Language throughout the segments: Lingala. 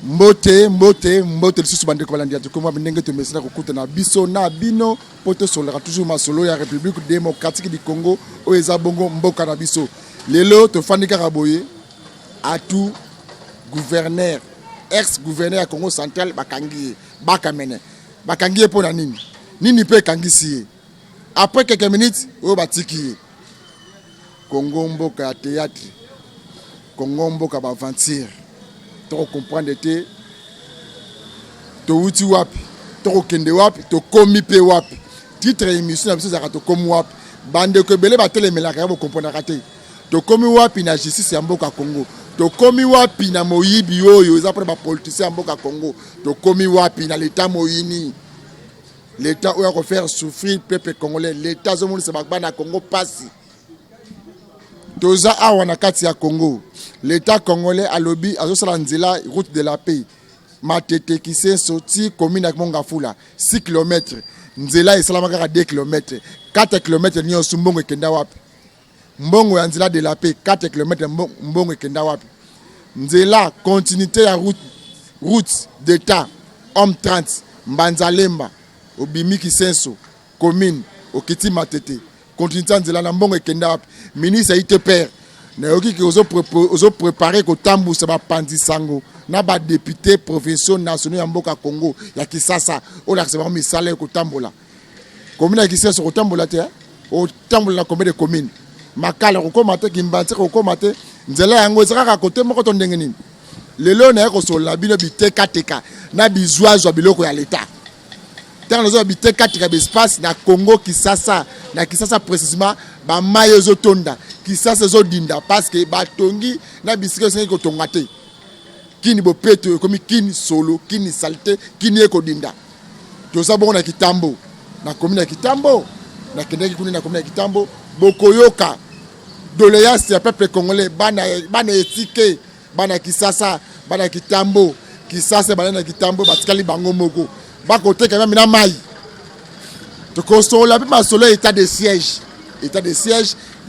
Mbote lisusu bande ko balandi atu koma ndenge to mesina ko kuta na biso na bino poto solera toujours masolo ya République démocratique du Congo o ezabongo mboka na biso lelo to fandika kaboye atu gouverneur ex-gouverneur ya Congo central bakangi bakangi pona nini pe kangisi après quelques minutes o batiki Congo mboka ya théâtre Congo mboka ba aventure to comprendre te to uti wapi to kende wapi to komi pe wapi titre émission na biso za to komi wapi bande ko belé ba telemelaka bo comprendre kate to komi wapi na justice ya mboka Congo to komi wapi na moyibi oyo eza après ba politicien ya mboka Congo to komi wapi na l'état moyini l'état oyo ko faire souffrir peuple congolais l'état zo moni se bakba na Congo pasi toza awa na kati ya Congo l'état congolais a lobby azosala nzela route de la paix matete kise soti commune ya Mongafula 6 km nzela esalama kaka 2 km 4 km ni osumbongo ekenda wapi mbongo ya nzela de la paix 4 km mbongo ekenda wapi nzela continuité ya route d'état homme 30 Mbanzalemba obimi kisenso commune okiti matete continuité nzela na mbongo ekenda wapi ministre ite père na yoki ki ozo préparer ko tambusa ba pandisango na ba député provinciaux nationaux ya mboka Congo ya Kisasa ola seba misala ko tambola commune ya Kisasa ko tambola te o tambola combien de communes makala ko komate kimbanti ko komate nzela yango ezaka côté moko to ndenge nini lelo na ko so la bino bitekateka na bizwazo biloko ya l'état tant les bitekateka espace na Congo Kisasa na Kisasa précisément ba mayezo tonda Kisasa zo dinda parce que batongi na bisika sengi ko tongate kini bo peto komi kini solo kini salté kini eko dinda to sabongo na Kitambo na commune ya Kitambo na kendeki kuni na commune ya Kitambo bokoyoka doléance ya peuple congolais bana etike bana Kisasa bana Kitambo Kisasa bana na Kitambo batikali bango moko bakoteka même na mai to consola pe masolo état de siège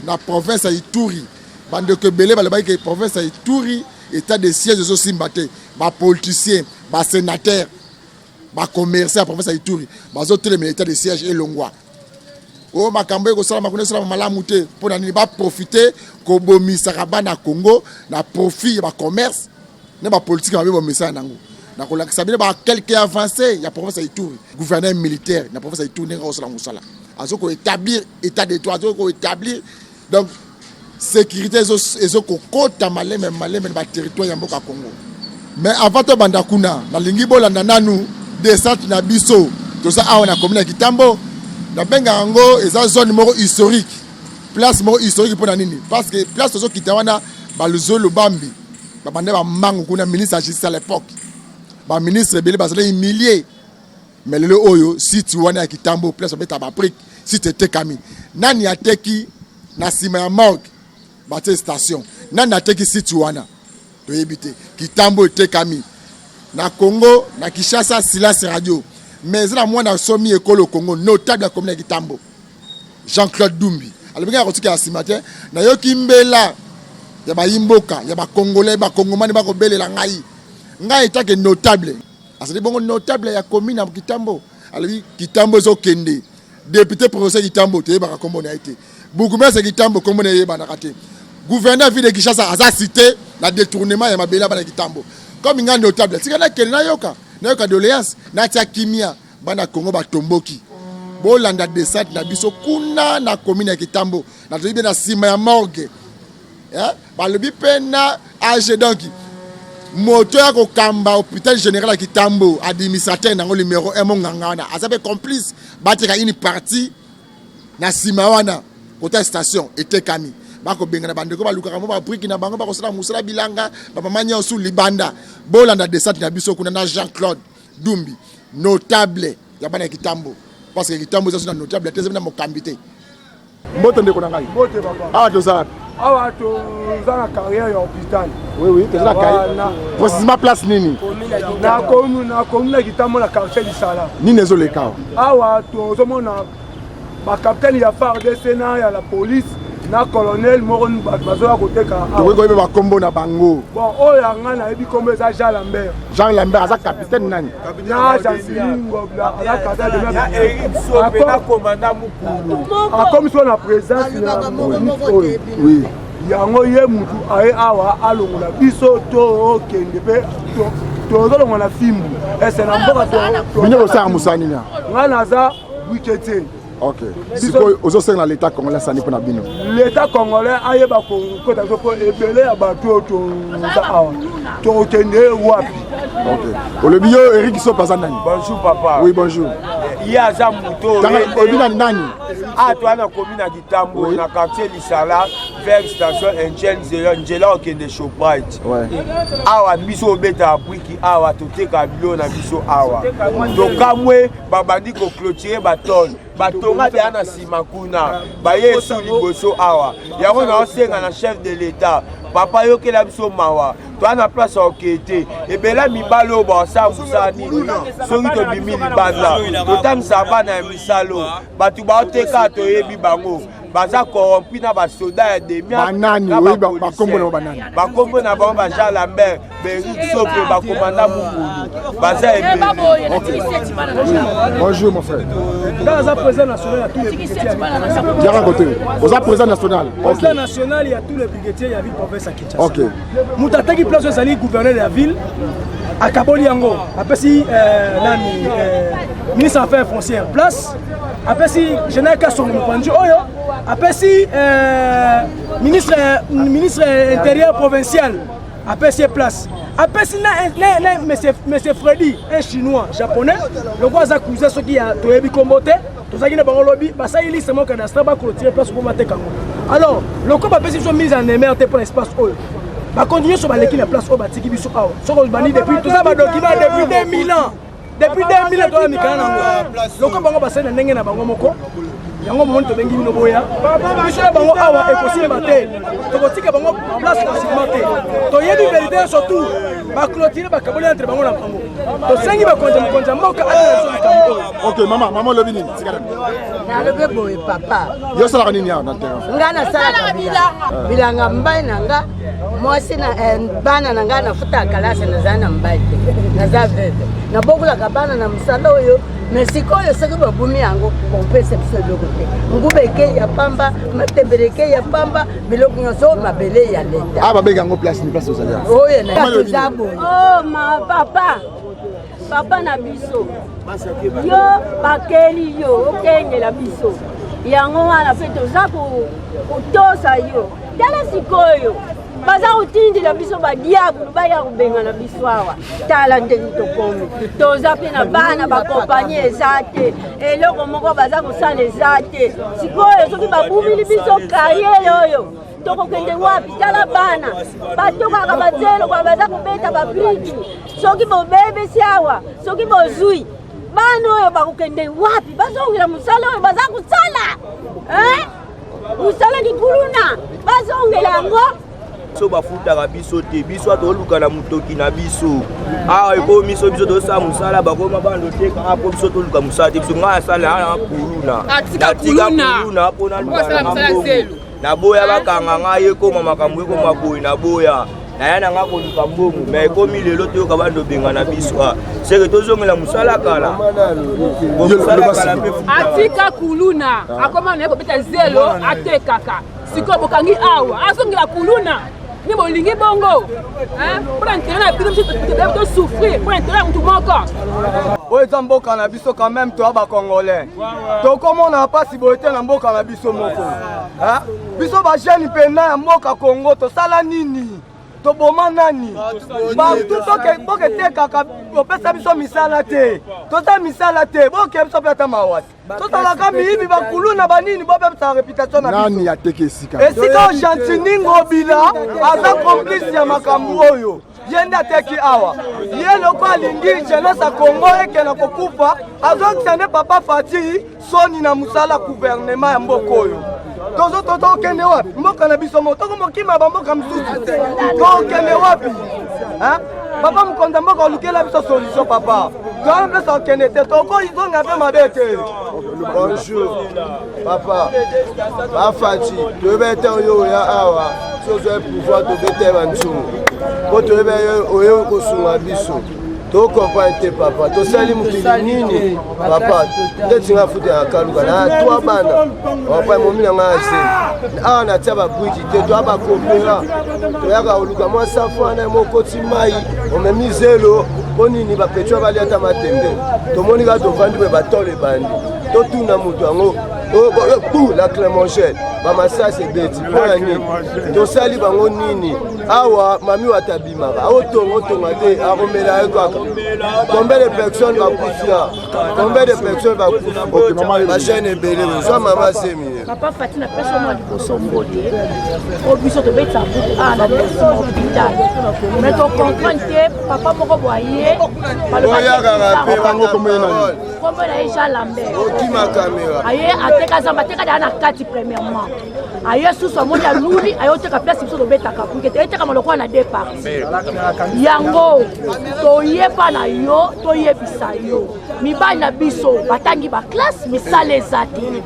na province ya Ituri bande que belé ba ke province ya Ituri état de siège zo simbate ba politicien ba sénateur ba commerçant province ya Ituri bazo tele état de siège elongwa o makambo ko sala makone sala malamu te pona ni ba profiter ko bomisa kabana Congo na profit ba commerce na ba politique ba bomisa nango na ko lakisa bile ba quelques avancé ya province ya Ituri gouverneur militaire na province ya Ituri nga sala musala azo ko établir état de droit azo ko établir donc sécurité ezo ko kota maleme ba territoire ya mboka Congo mais avant to banda kuna na lingi bolanda nanu descente na biso to sa awa na commune ya Kitambo na benga ngo eza zone moko historique place moko historique pour nini parce que place tozo kitawana ba luzolo bambi ba bande ba mangu kuna ministre à justice à l'époque ba ministre belé ba zala humilié mais le oyo site wana ya Kitambo place beta ba prik site tekami nani ateki na sima ya morgue bate station nani ateki site wana to yebite Kitambo tekami na Congo na Kinshasa silence radio mais la mwana somi ekolo Congo notable comme na Kitambo Jean-Claude Dumbi alibinga ko tika simatin na yoki mbela ya ba imboka ya ba congolais ba congomani ba ko belela ngai etake notable asali bongo notable ya commune na Kitambo alibi Kitambo zo kende député provincial Kitambo te ba kombo na été bourgmestre Kitambo kombo na yeba na kate gouverneur ville de Kinshasa aza cité la détournement ya mabela ba na Kitambo comme nga notable sikana kende na yoka doléance na tia kimia bana Congo ba tomboki bolanda descente na biso kuna na commune ya Kitambo na toyibe na sima ya morgue ba lobi pena age donc moto ya ko kamba hôpital général ya Kitambo administrateur na numéro 1 monganga wana azabe complice bateka une partie na sima wana kota station etekami bako benga na bandeko ba lukaka mo ba briki na bango ba ko sala musala bilanga ba manya osu libanda bolanda descente na biso kuna na Jean-Claude Dumbi notable ya bana Kitambo parce que Kitambo c'est notable tezema na mokambité mboto ndeko na ngai mbote baba awa to za carrière ya hôpital oui c'est la carrière précisément place nini na commune Kitambo na quartier Lisala nini ezo lekao awa to zomona ba capitaine ya FARDC na ya la police na colonel moko bazoya koteka tokoyeba bakombo na bango. Bon oyo anga na yebi kombo eza Jean Lambert. Jean Lambert aza capitaine nani? Na Jansingo bla aza capitaine de na Eric Sope na commandant Mukulu. Comme so na présence ya oyo. Oui. Yango ye mutu aye awa alongola biso to okende pe tozolonga na fimbu. Ese na mboka to. Bino osala musani nya. Nga naza wikete. Ok. Siko ozosenga l'État congolais sani pona bino. L'État congolais ayeba ko kota ko ebele ya bato to za awa. To okende wapi. Ok. Olobi yo Eric Sope aza nani? Bonjour papa. Oui, bonjour. Il y a un mouton. Obina nani? Ah, toi, on a commis dans Gitambo, on a quartier Lissala, vers station Angela, qui est de Shoprite. Awa, biso beta appris qui awa, tout est kabilo na biso awa. Donc, comme moi, babandi ko clôturer baton. Batonga de ana simakuna. Baye sou liboso awa. Yango na osenga na chef de l'État. Papa yo ke la biso mawa. Toi na place okete. Et ben là mibalo ba sa musani. Soki to bimi libanda. To tam sabana misalo. Batu ba oteka to yebi bango. Baza corrompu na ba soda de mia. Banani oui ba kombo na banani. Ba kombo na ba Jean Lambert, Eric Sope ba commandant Mukulu. Baza ebe. Bonjour mon frère. Dans la président national, il y a tous les brigadiers. Vous êtes président national. Président national, il y a tous les brigadiers, il y a ville province à Kinshasa. Ok. Moutataki place aux alliés gouverneur de la ville. À Kaboli Yango. Après si ministre affaires foncières place. Après si général Kasson Moupanjo Oyo. Après si ministre intérieur provincial. Après si place. Après si monsieur Freddy, un chinois japonais, le roi a accusé ceux qui a toyebi kombote, tous qui ne pas lobby, bah ça il est seulement cadastre pas clôturer place pour mater kango. Alors, le corps a sont mis en émerité pour l'espace oil. Bah continuer sur l'équipe la place au batiki biso awa. So ko bani depuis tout ça ba document depuis 2000 ans. Depuis 2000 ans to amikana ngo. Le corps bango basena ndenge na bango moko. Yango mo to bengi bino boya. Biso bango awa ekosi bate. To kotika bango place ko simate. To yebi vérité surtout. Ba clôturer ba kaboli entre bango na bango. To sengi ba konja moka ala so kambo. Ok maman lobi nini sikala. Na lobe boy papa. Yo sala nini ya na terrain. Ngana sala bila. Bilanga mbai nanga. Mwasi na bana nanga nafuta kalasa na zana mbai. Na za veve. Na bogula kabana na msala oyo. Mesiko yo saki babumi yango kompese biso biloko te. Ngubeke ya pamba, matebeleke ya pamba, biloko nyonso mabele ya leta. Ah babeka yango place ni place ozali. Oye na tuzabo. Oh ma papa na biso. Yo bakeli yo okengela biso. Yango wana pe toza kotosa yo. Tala sikoyo. Baza utindi la biso ba diable ba ya kubenga na biso awa. Tala ndeni tokomi. Toza pe na bana ba compagnie ezate. Eloko moko baza kosala ezate. Sikoyo soki babumili biso carrière oyo. Toko kende wapi tala bana. Batoka bazelo kwa baza kubeta ba briki. Soki bo bebe siawa. Soki bo zui. Bana oyo bakukende wapi? Bazongela musala oyo baza kusala. Musala ni kuluna. Bazongela ngo. So bafuta biso te biso atoluka na mutoki na biso awa eko miso biso to sa musala bakoma bando te ka apo biso toluka musala te biso nga sala na kuluna atika kuluna pona na boya bakanga nga yeko makambo eko maboyi na boya na yana nga koluka mbongo mais eko milelo te ka bando benga na biso seke tozongela musala kala atika kuluna akoma na beta zelo atekaka siko bokangi awa asongela kuluna ni bolingi bongo pour entrer na biso to souffrir pour entrer mutu moko oyo mboka na biso quand même to ba congolais to komona pasi boete na mboka na biso moko biso ba jeune pena ya mboka Congo to sala nini to boma nani ba tout boke te kaka opesa biso misala te to ta misala te boke biso peta mawasi to tala kami hivi bakuluna banini bobe sa réputation na biso nani ateke esika esika Chantiningo bila aza complice ya makambo oyo yende ateki awa ye loko alingi jeunesse ya Congo ekena kokufa azokisane papa Fati soni na musala gouvernement ya mboka oyo tozo tokende wapi mboka na biso mo toko mokima ba mboka msusu tokende wapi papa mkonda mboka olukela biso solution papa Quand même ça okende te toko izonga pe mabete. Bonjour papa. Ba fati to bete yo ya awa. So zo pouvoir to bete bantu. Ko to be oyo ko sunga biso. To comprendre papa. To sali mukili nini papa. Tetinga futi akaluka na to bana. Papa momi na ngase. Ah na taba bridge te to aba kopera. To yaka oluka mo safana mo kotimai. O memizelo onini ba petro ba liata matembe. To monika to vandi be batole bandi. To tuna mutu ango. Pour la Clémangèle, mama ça c'est bête. Pour la nuit, to sali bango nini. Awa mami watabimaka. Otongo tongate aromela ekaka. Combien de personnes va coucher? Combien de personnes va coucher? Ma chaîne est belle. Soit maman c'est mieux. Papa Fatina personne du Bosombo. Au but de mettre sa bouche à la hôpital. Mais tu comprends que papa moko boyer. Comment la Aïcha Lambert? Qui ma caméra? Aïe ateka zamba teka dana kati premièrement. Aïe sous son monde à Luli, aïe teka place sur le beta kapu. Que t'es comme le coin à départ. Yango, toye pa na yo, toye bisa yo. Mi ba na biso, batangi ba classe, mi sale zati.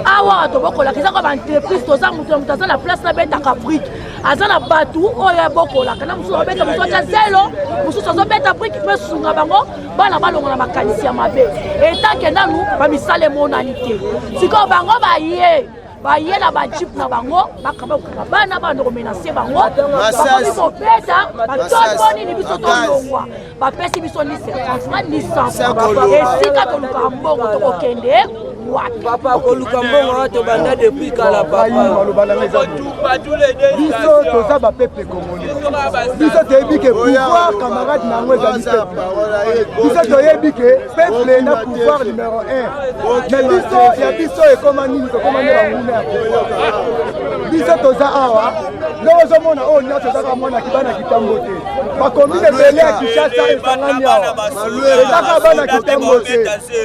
Awa to boko la kisa comme entreprise to za mutu mutu la place na beta kapu. Azana batu oya boko la kana musu beta musu ta zelo, musu so beta brique pe sunga bango, bana balonga na makanisi ya mabe. Et tant que nous, ba misale monalité. Siko bango ba yé. Ba yé la ba jeep na bango, ba kaba bana ba ndo menacer bango. Ba ko beta, ba toto ni biso to longwa. Ba pesi biso ni franchement ni sans. Et si ka to lukambo to kende. Papa Kolukambo to banda depuis kala papa. Biso to za ba peuple congolais. Biso te bi ke pouvoir camarade na ngwe za biso to yebi ke peuple na pouvoir numéro 1. Mais biso ya biso e komani to komani ba nguna. Biso to za awa. Lozo mona o nya to za ka mona kibana kitambo te. Ba commune belé ya Kinshasa e sangani awa. E za ka bana kitambo te.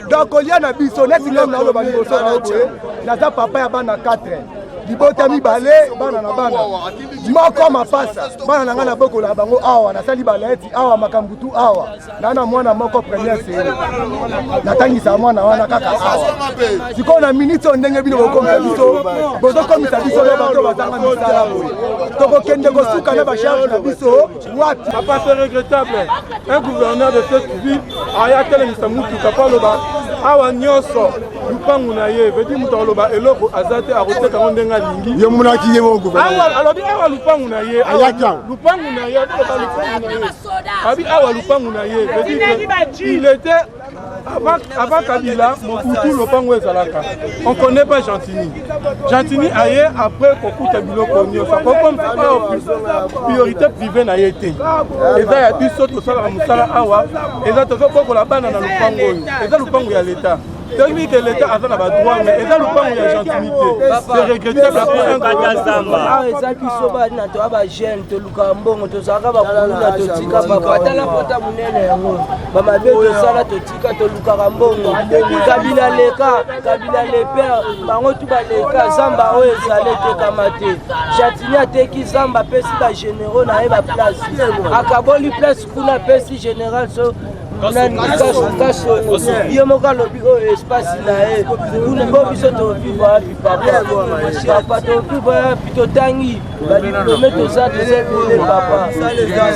Donc olia na biso neti ngam na ba liboso na boye naza papa ya bana 4 libota mibale bana na bana moko mapasa bana na nga na bokola bango awa nasali baleti awa makambutu awa na mwana moko première série natangisa mwana wana kaka awa siko na minute ndenge bino bokomisa biso bozokomisa biso le bato bazanga misala boye tokokende kosuka na bacharge na biso wapi. Papa, c'est regrettable un gouverneur de cette ville aya telemisa mutuka pa loba awa nyonso lupangu na ye veut dire mutu loba eloko azate aroteka ngo ndenga lingi yo munaki ye mo gouverneur awa alobi awa lupangu na ye ayaka lupangu na ye abi awa lupangu na ye veut dire il était avant Kabila Mobutu lupangu ezalaka on connaît pas Gentini aye après kokuta biloko nyonso comme priorité privée na ye te eza ya biso tosalaka mosala awa eza tozobokola bana na lupangu oyo eza lupangu ya l'État. Technique que l'État a la droit, mais ils ont le pas de gentilité. C'est regrettable pour un gouvernement. Ah, ça qui se bat, tu as des jeunes, tu as des bons, tu as des bons, tu as des papa, tu as la pota munene, maman veut de ça là, tu as des bons. Kabila les pères, bango tu vas les cas, Zamba o ezale te kamate. Jatinia te ki Zamba pesi ba généraux na eba place. Akaboli place kuna pesi général so. Yo moka lobi o espace na e kuna bo biso to vivre papa to vivre plutôt tangi ba diplômé to ça de papa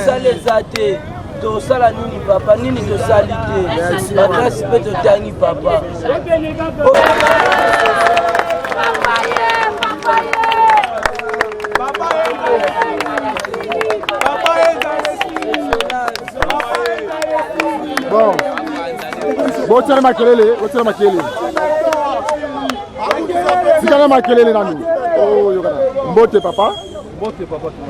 ça les athées to sala nini papa nini to salite la classe peut to tangi papa bon botere makelele sikana makelele nanu oh yokana mbote papa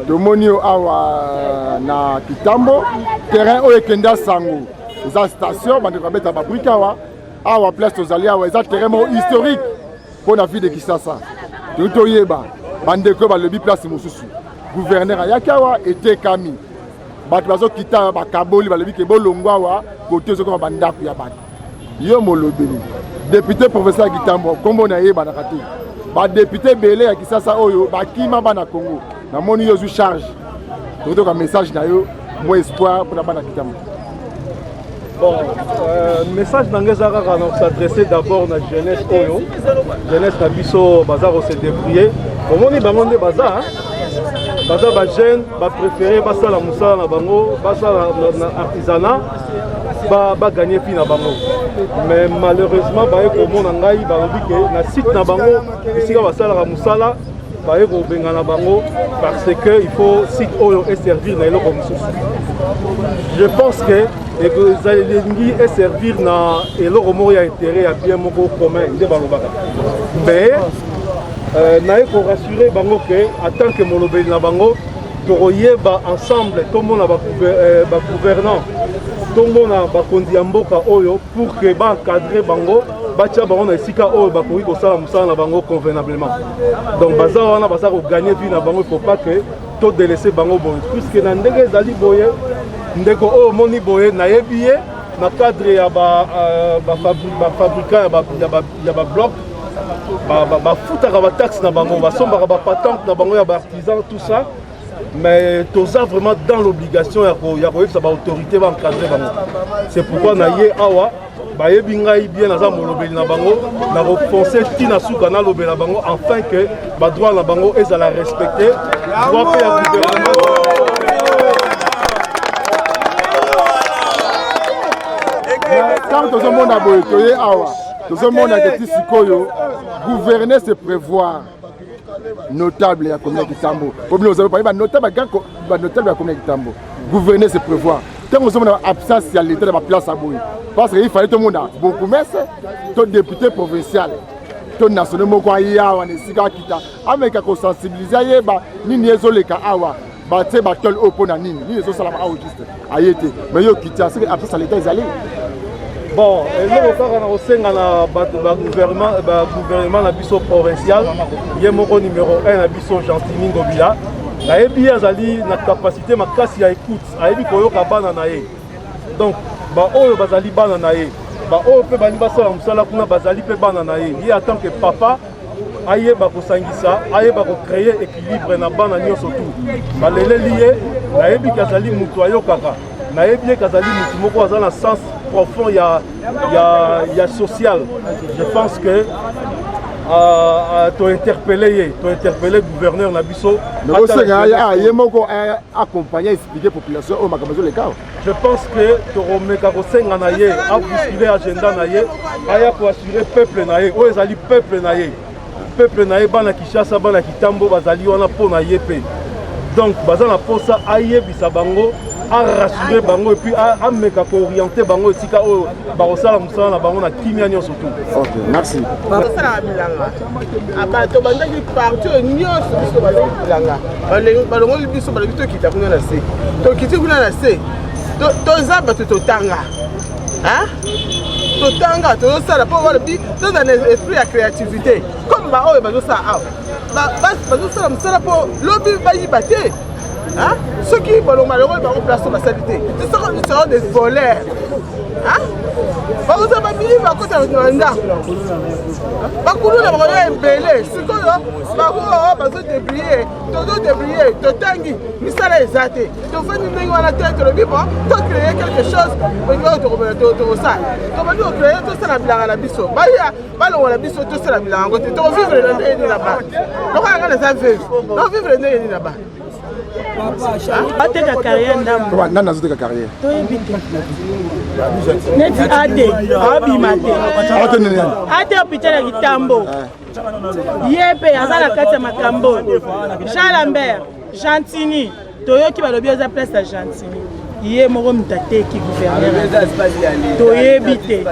tomoni awa na Kitambo terrain oyo ekenda sango eza station bandeko babeta babrika awa place tozali awa eza terrain mo historique pour la ville de Kinshasa toyeba bandeko balobi place mosusu gouverneur ayaki awa etekami bato bazokita bakaboli balobi ke bolongwa awa kote ezokoma bandako ya bato yo molobeli député professeur Kitambo kombo na ye banaka te badéputé belé ya Kinshasa oyo bakima bana Congo namoni yo zu charge tokotoka message na yo mo espoir mpona bana Kitambo Bon, message d'Angezara s'adresser d'abord à la jeunesse Oyo. Jeunesse Nabiso Bazar se débrouiller. Comment on est bangondé Bazar? Bazar ba jeune, ba préféré, ba sala moussa na bango, ba sala artisanat, ba gagner fi na bango. Mais malheureusement, ba eko mona ngai ba lobi ke na site na bango, ici ba sala moussala, ba eko benga na bango parce que il faut site Oyo et servir na eloko mususu. Je pense que et que vous allez servir na eloko moko ya intérêt ya bien moko commun nde balobaka. Mais naye ko rassurer bango que en tant que molobeli na bango toyeba ensemble tout monde ba gouvernant tout monde ba kondi ya mboka oyo pour que ba encadrer bango ba tia bango na esika oyo ba koki ko sala musala na bango convenablement. Donc baza wana baza ko gagner vie na bango, il faut pas que to délaisser bango bon puisque na ndenge ezali boye ndeko oyo moni boye nayebi ye na cadre ya ba fabricant ya ba bloc ba futaka ba taxe na bango ba sombaka ba patente na bango ya ba artisan tout ça, mais toza vraiment dans l'obligation ya koyebisa ba autorité ba encadrer bango. C'est pourquoi na ye awa bayebi ngai bien naza molobeli na bango na refoncer tina suka na lobeli na bango afin que ba droit na bango ezala respecter droit pe ya gouvernement. Quand tout le monde a boyé, tout le monde a dit sikoyo, gouverner c'est prévoir. Notable à combien de tambo. Comme nous avons parlé, notable à combien de tambo. Gouverner c'est prévoir. Tant que nous avons absence à l'état de la place à boyer. Parce qu'il fallait tout le monde beaucoup mais tout député provincial, tout national moko ya wana sika kita. Avec qu'on sensibiliser ni niezole ka awa. Bate batol opona nini. Ni les salama awa juste. Ayete. Mais yo kita c'est absence à l'état ils allaient. Bon, nous avons gouvernement na biso provincial, il y a mon numéro 1 na biso Gentini Ngobila. La EBI azali na capacité makasi ya écoute, ayebi koyoka bana na ye. Donc, ba oyo bazali bana na ye. Ba oyo pe bali basala musala kuna bazali pe bana na ye. Il attend que papa ayeba kosangisa, ayeba ko créer équilibre na bana nyonso tout. Ba lele lié, la EBI kazali mutu ayokaka. Na EBI kazali mutu moko azala sens profond, il y a social. Je pense que tu as interpellé le gouverneur Nabiso. Je pense que tu as bousculé l'agenda pour assurer le peuple. Le peuple bana Kishasa, bana Kitambo, bazali wana po na yepe. Donc, bazana po sa aye bisabango. À rassurer bango et puis à me orienter bango et sika o barosala musala na bango na kimia nyo surtout. OK, merci. Basala bilanga. Abato bandaki partout nyoso biso bazali bilanga. Balongo biso balaki to kita kuna na se. To kiti kuna na se. To zaba to tanga. Hein? To tanga to sala po wala bi to dans esprit de créativité. Comme ba o bazo sa a. Bazo sala musala po lobi bayi baté. Hein? Ceux qui vont malheureux vont remplacer la sanité. Ce seront des voleurs. Hein? Vous avez mis à côté de Rwanda. Beaucoup de gens ont belé. Ce qu'on a, ils ont débrillé. Tout débrillé. Tout tangi. Mais ça les a été. Tu fais une ligne à la tête. Tu as créé quelque chose. Tu vas te ça. Tu vas te créer tout ça la bilan à la biso. Ballon à la biso tout ça la bilan. Tu vas vivre le nez là-bas. Donc on a les affaires. On vivre le nez là-bas. Ateka carrière ndambo. Nana azoteka carrière. Toyebite. Neti ate, abimate. Ate nene. Ate hôpital ya Kitambo. Yepe azala kati ya makambo. Jean Lambert, Gentini. Toyoki balobi oza place ya Gentini. Yé moko mutateki gouverneur. Toyebite.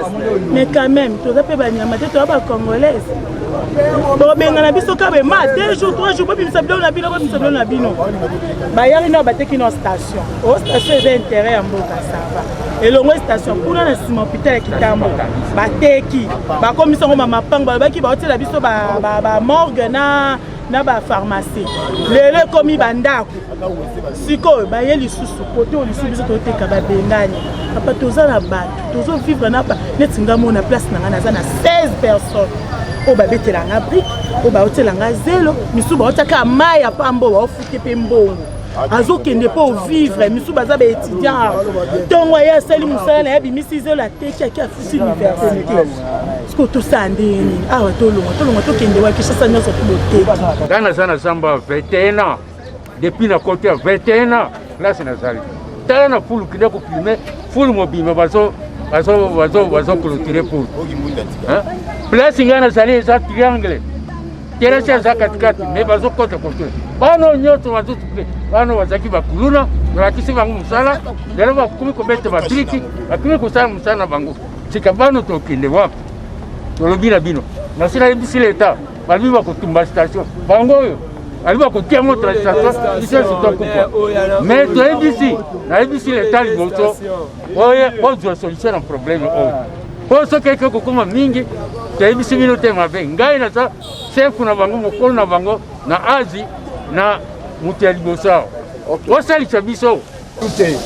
Mais quand même, toza pe banyama te toza ba congolaise. Bobenga na biso kabe ma 2 jours 3 jours bobi misabilo na bino bobi misabilo na bino. Ba yari no bateki no station. O station eza intérêt ya mboka sava. Elongo station kuna na sima hôpital ya Kitambo. Bateki. Ba komisa ngoma mapanga baki ba otela biso ba morgue na ba pharmacie. Lele komi bandako. Siko ba ye lisusu kote o lisusu biso toteka ba bengani. Papa toza na bato. Tozo vivre na ba netinga mona place na ngana za na 16 personnes. O ba betelanga brique, o ba otelanga zelo, misu ba otaka mai ya pambo ba ofute pe mbongo. azokende mpo vivre misu baza baétudiant ntongo ye asali mosala na ye bimisize oyo ateki aki afusi université siko tosala ndeni awa tolonga tokende wakishasa nyonso toboteki nga naza na zamba 21 ans depuis na kote ya 21 ans klase nazali tala na fulu kinde kopilme fulu mobima bazoclotire fulu place nga nazali eza triangle terasi aza katikati me bazokota kote bano nyonso bano bazalaki bakuluna balakisi bango mosala lelo bakumi kobeta batriki bakumi kosala mosala na bango sika bano tokende wapi tolobi na bino nasi nayebisi leta balobi bakotumba station bango oyo balobi bakotia moto na station lisusu tokupa me nayebisi leta liboso oyo ozwa solution na probleme oyo po soki eke kokoma mingi toyebisi bino te mabe ngai naza sefu na bango mokolo na bango na azi na moto ya liboso awa osalisa biso te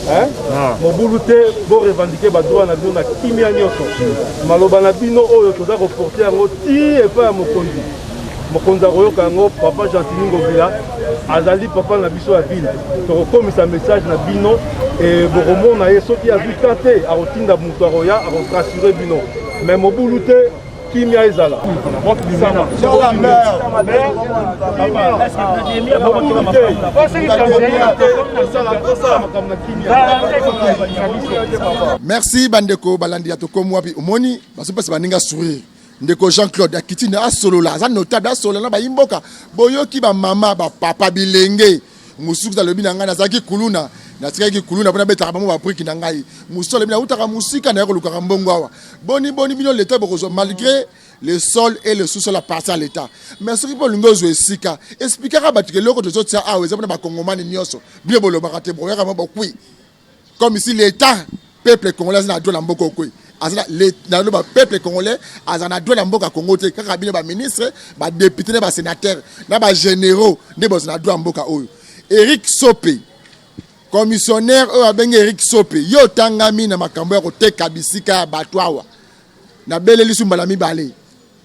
mobulu te borevandike badroit na bino na kimia nyonso maloba na bino oyo toza koporte yango ti epai ya mokonzi akoyoka yango papa Gentili Ngovila azali papa na biso ya ville tokokomisa message na bino bokomona ye soki azwi ta te akotinda moto akoya akorassure bino me mobulu te kimia ezala merci bandeko balandi ya tokomi wapi omoni bazopesa baninga sourire ndeko Jean-Claude akitine asolola aza notable asolola na bayimboka boyoki bamama bapapa bilenge musuku alobi na ngai nazalaki kuluna natikaki kuluna mpona betaka bango bapriki na ngai musu alobi nautaka musika na ye kolukaka mbongo awa boni bino leta bokozwa malgré le sol et le sous-sol appartient à l'État mais soki mpo olingi ozwa esika esplikaka bato keloko tozotia awa eza mpona bakongomani nyonso bino bolobaka te boyaka mo bokwi comme ici l'État peuple congolais aza na droit na mboka okwi le peuple congolais aza na droit na mboka Congo te kaka bino baministre badepute na basénateur na bagénéraux nde boza na droit ya mboka oyo Eric Sope commissionnaire oyo abengi Eric Sope yo tangami na makambo ya koteka bisika ya bato awa na beleli su mbala mibale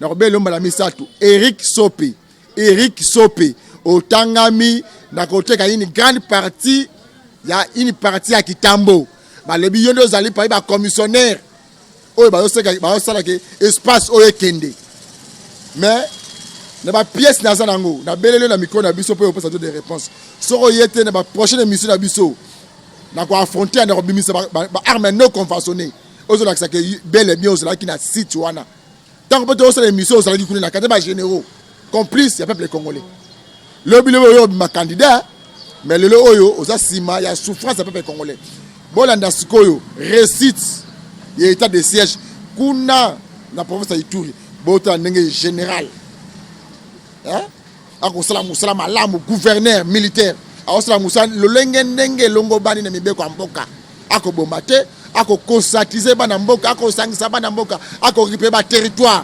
na kobele mbala misatu Eric Sope otangami na koteka une grande partie ya Kitambo balobi yo nde ozali pa ba commissionnaire oyo bazosala ke espace oyo ekende mais na ba pièce naza nango na beleli na micro na biso po opesa des réponses soko yete na ba prochaine émission na biso na ko affronter na kobimisa ba armes non conventionnelles ozolaka ça que bel et bien ozolaki na site wana tant que peut-être émission ozolaki kuna na kate ba généraux complice ya peuple congolais lobi oyo ma candidat mais lelo oyo oza sima ya souffrance ya peuple congolais bolanda sikoyo récite ya état de siège kuna na province ya Ituri bota ndenge général akosala musala malamu gouverneur militaire akosala musala lolenge ndenge longo bani na mibeko ya mboka akobomba te akokonsatize bana mboka akosangisa bana mboka akoripe ba territoire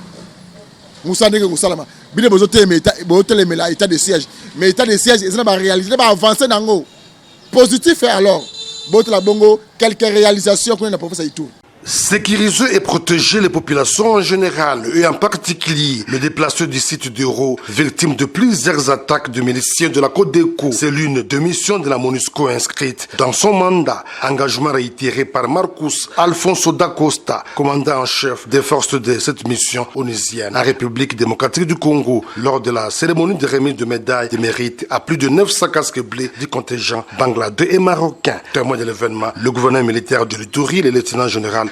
musala ndenge kosalama bino bozotelemela état de siège mais état de siège ezana ba réalité ba avancer nango positif et alors botela bongo quelques réalisations qu'on a pour faire ça tout. Sécuriser et protéger les populations en général et en particulier les déplacés du site d'Euro, victimes de plusieurs attaques de miliciens de la Codeco. C'est l'une des missions de la MONUSCO inscrite dans son mandat. Engagement réitéré par Marcus Alfonso da Costa, commandant en chef des forces de cette mission onusienne en République démocratique du Congo, lors de la cérémonie de remise de médailles de mérite à plus de 900 casques bleus du contingent bangladais et marocain. Témoin de l'événement, le gouverneur militaire de l'Ituri, le lieutenant général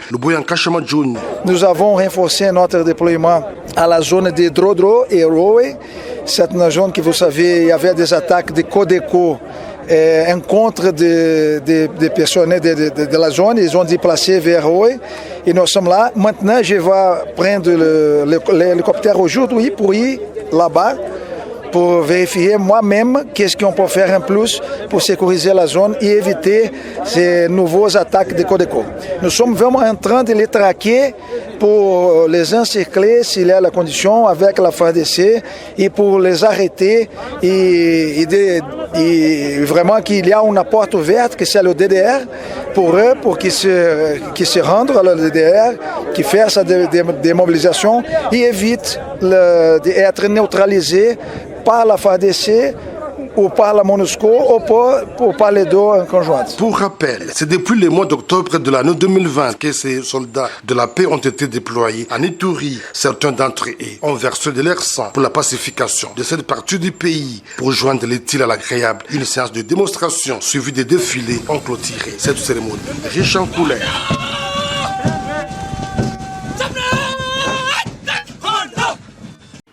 Nous avons renforcé notre déploiement à la zone de Drodro et Rowe. C'est une zone que vous savez, il y avait des attaques de Codeco, un contre des personnels de la zone. Ils ont déplacé vers Rowe et nous sommes là. Maintenant, je vais prendre l'hélicoptère aujourd'hui pour ir là-bas, pour vérifier moi-même qu'est-ce qu'on peut faire en plus pour sécuriser la zone et éviter ces nouveaux attaques de Codeco. Nous sommes vraiment en train de les traquer pour les encercler s'il y a la condition avec la FARDC et pour les arrêter et vraiment qu'il y a une porte ouverte que c'est le DDR pour eux, pour qu'ils se rendent à le DDR, qui fait sa démobilisation et évite d'être neutralisé par la FARDC ou par la MONUSCO ou par les deux en conjoint. Pour rappel, c'est depuis le mois d'octobre de l'année 2020 que ces soldats de la paix ont été déployés en Ituri. Certains d'entre eux ont versé de leur sang pour la pacification de cette partie du pays. Pour joindre l'utile à l'agréable, une séance de démonstration suivie des défilés ont clôturé cette cérémonie. Riche en couleurs.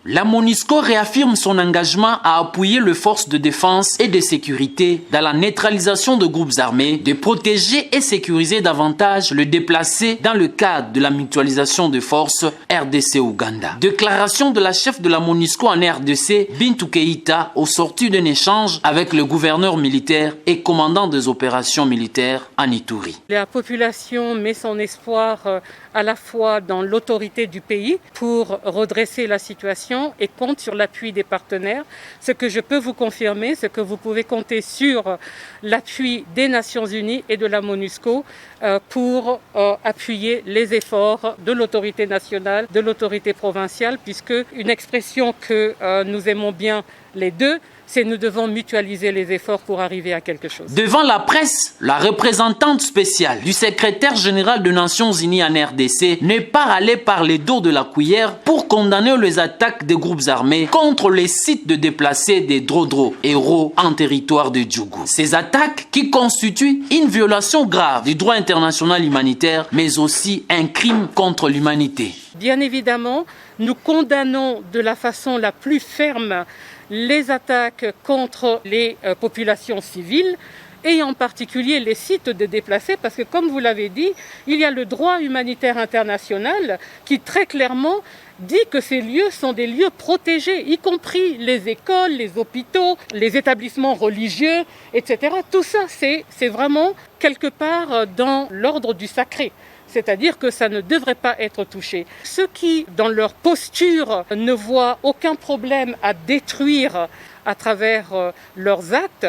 La MONUSCO réaffirme son engagement à appuyer les forces de défense et de sécurité dans la neutralisation de groupes armés, de protéger et sécuriser davantage le déplacé dans le cadre de la mutualisation de forces RDC-Ouganda. Déclaration de la chef de la MONUSCO en RDC, Bintou Keïta, au sorti d'un échange avec le gouverneur militaire et commandant des opérations militaires en Ituri. La population met son espoir à la fois dans l'autorité du pays pour redresser la situation et compte sur l'appui des partenaires. Ce que je peux vous confirmer, c'est que vous pouvez compter sur l'appui des Nations Unies et de la MONUSCO pour appuyer les efforts de l'autorité nationale, de l'autorité provinciale, puisque une expression que nous aimons bien les deux, c'est nous devons mutualiser les efforts pour arriver à quelque chose. Devant la presse, la représentante spéciale du secrétaire général des Nations Unies en RDC n'est pas allée par les dos de la cuillère pour condamner les attaques des groupes armés contre les sites de déplacés des Drodro, héros en territoire de Djougou. Ces attaques qui constituent une violation grave du droit international humanitaire, mais aussi un crime contre l'humanité. Bien évidemment, nous condamnons de la façon la plus ferme les attaques contre les populations civiles et en particulier les sites de déplacés parce que comme vous l'avez dit, il y a le droit humanitaire international qui très clairement dit que ces lieux sont des lieux protégés, y compris les écoles, les hôpitaux, les établissements religieux, etc. Tout ça, c'est vraiment quelque part dans l'ordre du sacré. C'est-à-dire que ça ne devrait pas être touché. Ceux qui, dans leur posture, ne voient aucun problème à détruire à travers leurs actes,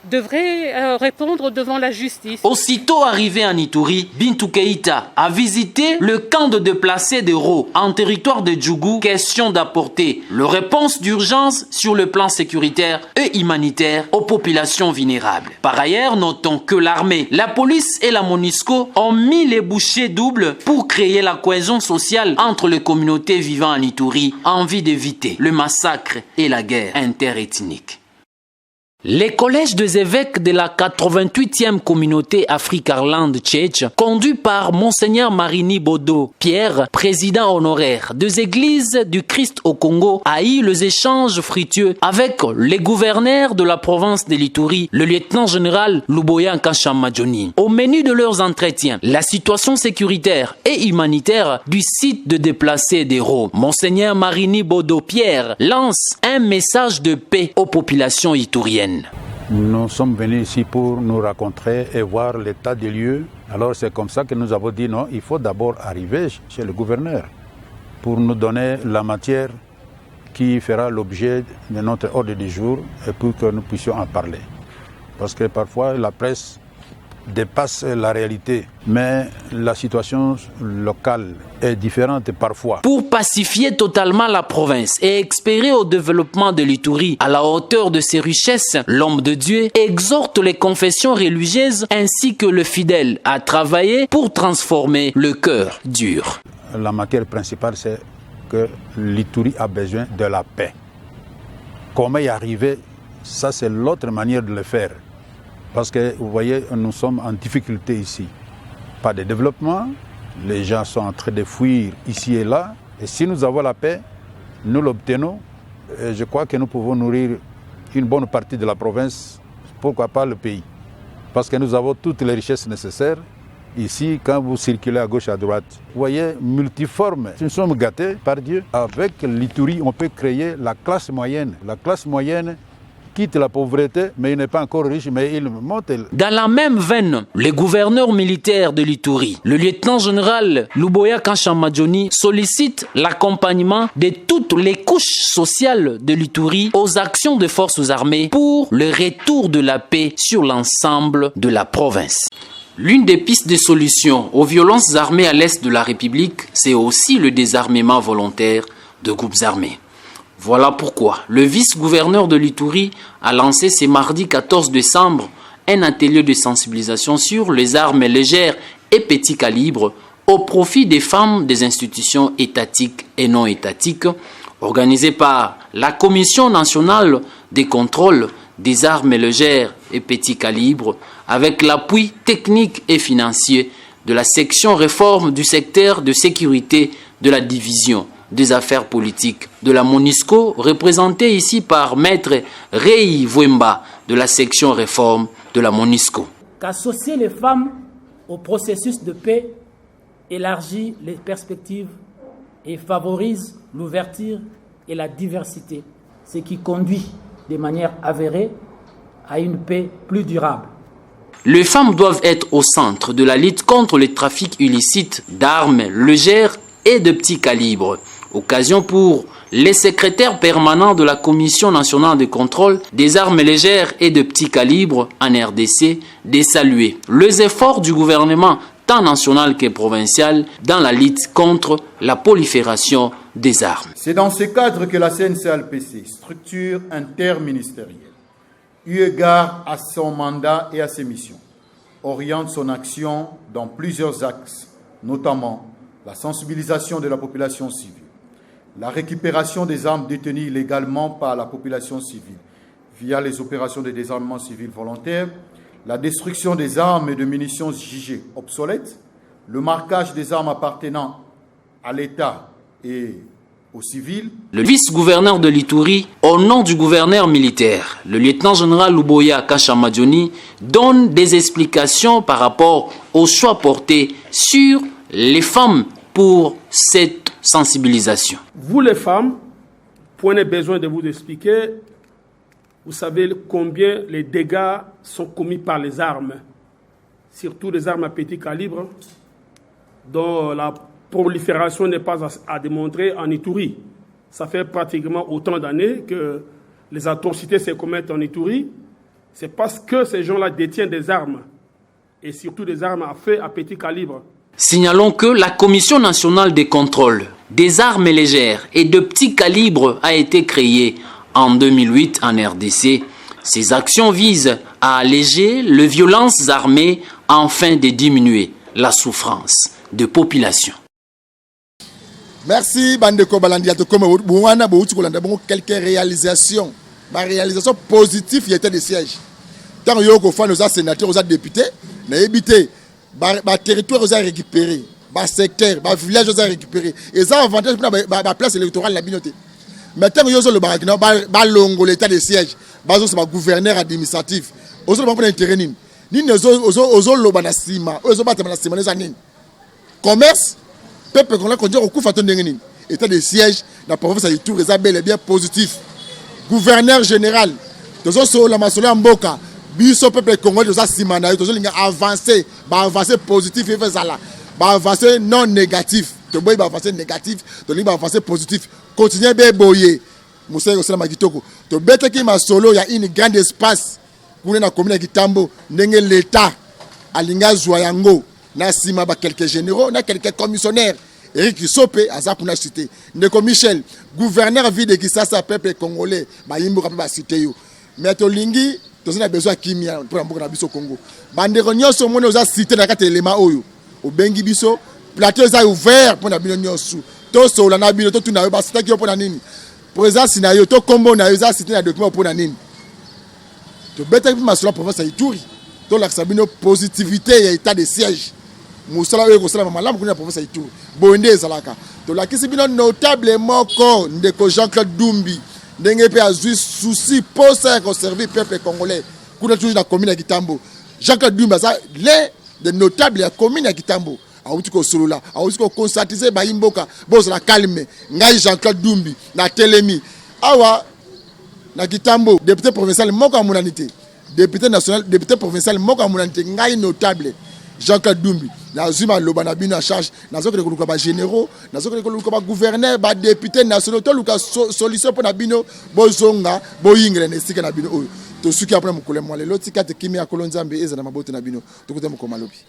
devraient répondre devant la justice. Aussitôt arrivé en Ituri, Bintou Keïta a visité le camp de déplacés de Ro en territoire de Djougou, question d'apporter leur réponse d'urgence sur le plan sécuritaire et humanitaire aux populations vulnérables. Par ailleurs, notons que l'armée, la police et la MONUSCO ont mis les bouchées doubles pour créer la cohésion sociale entre les communautés vivant en Ituri en vue d'éviter le massacre et la guerre interethnique. Les collèges des évêques de la 88e communauté Afrique-Irlande Tchétch, conduit par Monseigneur Marini Bodo Pierre, président honoraire des églises du Christ au Congo, a eu les échanges fructueux avec les gouverneurs de la province de l'Ituri, le lieutenant-général Luboya Nkashamadjoni. Au menu de leurs entretiens, la situation sécuritaire et humanitaire du site de déplacés d'Hérault. Monseigneur Marini Bodo Pierre lance un message de paix aux populations ituriennes. Nous sommes venus ici pour nous rencontrer et voir l'état des lieux. Alors c'est comme ça que nous avons dit non, il faut d'abord arriver chez le gouverneur pour nous donner la matière qui fera l'objet de notre ordre du jour et pour que nous puissions en parler. Parce que parfois la presse dépasse la réalité, mais la situation locale est différente parfois. Pour pacifier totalement la province et espérer au développement de l'Ituri à la hauteur de ses richesses, l'homme de Dieu exhorte les confessions religieuses ainsi que le fidèle à travailler pour transformer le cœur dur. La matière principale, c'est que l'Ituri a besoin de la paix. Comment y arriver, ça c'est l'autre manière de le faire. Parce que vous voyez, nous sommes en difficulté ici. Pas de développement, les gens sont en train de fuir ici et là. Et si nous avons la paix, nous l'obtenons. Et je crois que nous pouvons nourrir une bonne partie de la province, pourquoi pas le pays. Parce que nous avons toutes les richesses nécessaires. Ici, quand vous circulez à gauche, à droite, vous voyez, multiforme. Nous sommes gâtés par Dieu. Avec l'Ituri, on peut créer la classe moyenne. La classe moyenne quitte la pauvreté, mais il n'est pas encore riche, mais il monte. Dans la même veine, le gouverneur militaire de l'Ituri, le lieutenant-général Luboya Nkashamadjoni, sollicite l'accompagnement de toutes les couches sociales de l'Ituri aux actions des forces armées pour le retour de la paix sur l'ensemble de la province. L'une des pistes de solution aux violences armées à l'est de la République, c'est aussi le désarmement volontaire de groupes armés. Voilà pourquoi le vice-gouverneur de l'Ituri a lancé ce mardi 14 décembre un atelier de sensibilisation sur les armes légères et petits calibres au profit des femmes des institutions étatiques et non étatiques, organisé par la Commission nationale des contrôles des armes légères et petits calibres, avec l'appui technique et financier de la section réforme du secteur de sécurité de la division des affaires politiques de la MONUSCO, représentée ici par Maître Rei Vwemba de la section réforme de la MONUSCO. Qu'associer les femmes au processus de paix élargit les perspectives et favorise l'ouverture et la diversité, ce qui conduit de manière avérée à une paix plus durable. Les femmes doivent être au centre de la lutte contre le trafic illicite d'armes légères et de petits calibres. Occasion pour les secrétaires permanents de la Commission nationale de contrôle des armes légères et de petits calibres en RDC de saluer les efforts du gouvernement tant national que provincial dans la lutte contre la prolifération des armes. C'est dans ce cadre que la CNCLPC, structure interministérielle, eu égard à son mandat et à ses missions, oriente son action dans plusieurs axes, notamment la sensibilisation de la population civile, la récupération des armes détenues illégalement par la population civile via les opérations de désarmement civil volontaire, la destruction des armes et de munitions jugées obsolètes, le marquage des armes appartenant à l'État et aux civils. Le vice-gouverneur de l'Ituri, au nom du gouverneur militaire, le lieutenant-général Luboya Kashamadjoni, donne des explications par rapport aux choix portés sur les femmes pour cette sensibilisation. Vous les femmes, prenez besoin de vous expliquer. Vous savez combien les dégâts sont commis par les armes, surtout les armes à petit calibre, dont la prolifération n'est pas à démontrer en Ituri. Ça fait pratiquement autant d'années que les atrocités se commettent en Ituri. C'est parce que ces gens-là détiennent des armes, et surtout des armes à feu à petit calibre. Signalons que la Commission nationale de contrôle des armes légères et de petits calibres a été créée en 2008 en RDC. Ces actions visent à alléger les violences armées afin de diminuer la souffrance de population. Merci Bandeko Balandi. Quelques réalisations. Ma réalisation positive, il y était des sièges. Tant que nous avons sénateurs, nous avons députés, nous avons habité, le territoire nous a récupéré, le secteur, le village nous a récupéré. Et ça, avantage pour la place électorale de la communauté. Maintenant, nous avons le l'état de siège, le gouverneur administratif. Nous avons intérêt. Nous avons le commerce, peuple qu'on a conduit au coup faton d'engeni. État de siège, la province a tout bel et bien positif. Gouverneur général, nous avons la maçonnerie en Boka, biso peuple congolais, nous avons avancé positif et fait ça là. Avancé non négatif. Tu boy avancer négatif, tu libre avancer positif. Continuez bien boyer. Moussa Osala Magitoko. Tu bête qui ma solo, il y a une grande espace. Pour na commune Kitambo, ndenge l'état alinga Zoyango, na sima ba quelques généraux, na quelques commissionnaires. Eric Sopé azapuna cité. Ndeko Michel, gouverneur ville de Kisasa peuple congolais, ba yimbo ka ba cité yo. Mais to lingi, to zina besoin kimia pour mboka na biso Congo. Bandeko nyonso mone oza cité na kata elema oyo. Obengi biso plateau est ouvert pour la bino sous to so la na bino to tuna ba sita ki pour na nini présence na yo to kombo na yo za cité na document pour na nini to beta bi masolo province Ituri to la sabino positivité ya état de siège musala yo ko sala malamu kuna province Ituri bonde ezalaka to la kisi bino notable moko ndeko Jean-Claude Dumbi ndenge pe azui souci pour ça conserver peuple congolais kuna toujours na commune ya Kitambo Jean-Claude Dumbi ça les de notables ya commune ya Kitambo auti ko solola auti ko conscientiser ba imboka bozo la calme ngai Jean-Claude Dumbi na telemi awa na Kitambo député provincial moko amunanité député national député provincial moko amunanité ngai notable Jean-Claude Dumbi na zuma loba na bino en charge na zoko ko ba généraux na zoko ko ba gouverneur ba député national to luka solution pour na bino bozonga boyingre na sika na bino oyo to suki après mukule mwale loti kate kimi akolonzambe eza na mabote na bino to kote mukoma lobi.